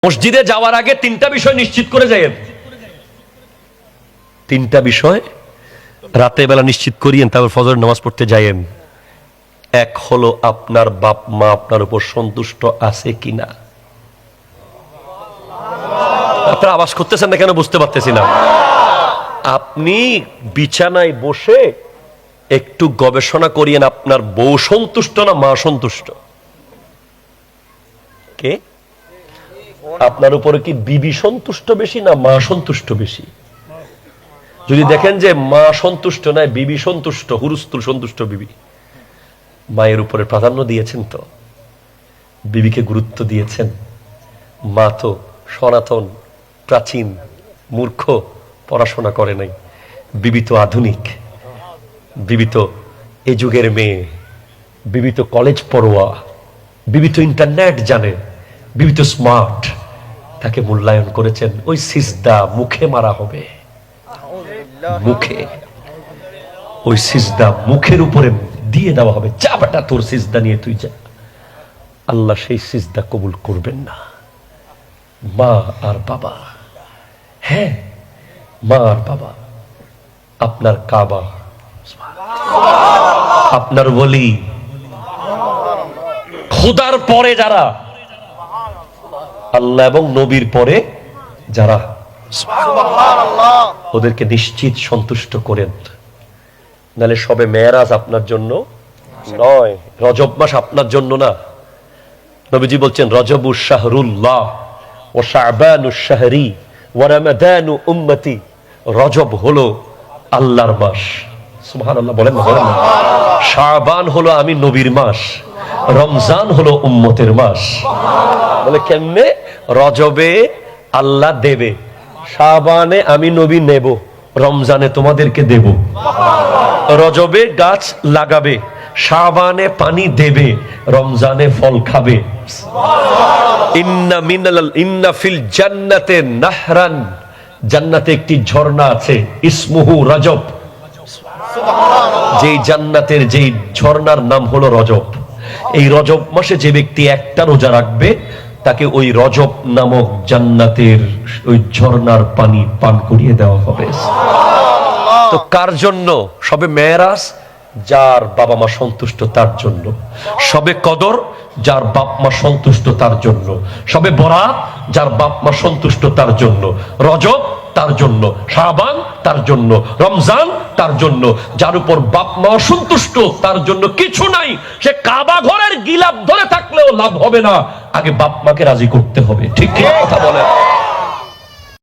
মসজিদে যাওয়ার আগে তিনটা বিষয় নিশ্চিত করে যাইয়েন। তিনটা বিষয় রাতে বেলা নিশ্চিত করিয়েন, তারপর ফজরের নামাজ পড়তে যাইয়েন। এক হলো আপনার বাপ মা আপনার উপর সন্তুষ্ট আছে কিনা। আপনারা আওয়াজ করতেছেন না কেন বুঝতে পারতেছি না। আপনি বিছানায় বসে একটু গবেষণা করিয়েন, আপনার বউ সন্তুষ্ট না মা সন্তুষ্ট। কে আপনার উপরে কি বিবি সন্তুষ্ট বেশি না মা সন্তুষ্ট বেশি? যদি দেখেন যে মা সন্তুষ্ট নয়, বিবি সন্তুষ্ট, হুরুস্তুল সন্তুষ্ট বিবি, মায়ের উপরে প্রাধান্য দিয়েছেন তো, বিবিকে গুরুত্ব দিয়েছেন। মা তো সনাতন, প্রাচীন, মূর্খ, পড়াশোনা করে নাই। বিবি তো আধুনিক, বিবি তো এই যুগের মেয়ে, বিবি তো কলেজ পড়ুয়া, বিবি তো ইন্টারনেট জানে, বিবি তো স্মার্ট। তাকে মূল্যায়ন করেছেন। ওই সিজদা মুখে মারা হবে, মুখে, ওই সিজদা মুখের উপরে দিয়ে দেওয়া হবে। যা বেটা তোর সিজদা নিয়ে তুই যা। আল্লাহ সেই সিজদা কবুল করবেন না। মা আর বাবা, হ্যাঁ মা আর বাবা, আপনার কাবা, আপনার ওলি, খোদার পরে যারা, আল্লাহ এবং নবীর পরে যারা, ওদেরকে নিশ্চিত সন্তুষ্ট করেন। নাহলে সবে মেরাজ আপনার জন্য নয়, রজব মাস আপনার জন্য না। নবীজি বলছেন রজবু শাহরুল্লাহ ও শাবানু শাহরি ওয়া রমাদানু উম্মতি। রজব হলো আল্লাহর মাস। সুবহানাল্লাহ বলেন না, বলেন না। শাবান হলো আমি নবীর মাস, রমজান হলো উম্মতের মাস। বলে কেমনে? রজবে আল্লাহ দেবে, শাবানে আমি নবী নেব, রমজানে তোমাদেরকে দেব। রজবে গাছ লাগাবে, শাবানে পানি দেবে, রমজানে ফল খাবে। ইন্না ফিল জান্নাতে নাহরান, জান্নাতে একটি ঝর্ণা আছে, ইসমুহু রজব। যেই জান্নাতের যেই ঝর্ণার নাম হলো রজব। এই রজব মাসে যে ব্যক্তি একটা রোজা রাখবে, তাকে ওই রজব নামক জান্নাতের ওই ঝর্ণার পানি পান করিয়ে দেওয়া হবে। তো কার জন্য? সবে মেরাজ যার বাবা মা সন্তুষ্ট তার জন্য, সবে কদর যার বাপ মা সন্তুষ্ট তার জন্য, সবে বরাত যার বাপ মা সন্তুষ্ট তার জন্য, রজব তার জন্য, শাবান তার জন্য, রমজান তার জন্য। যার উপর বাপ মা অসন্তুষ্ট তার জন্য কিছু নাই। সে কাবা ঘরের গিলাপ ধরে থাকলেও লাভ হবে না, আগে বাপ মাকে রাজি করতে হবে। ঠিক ঠিক কথা।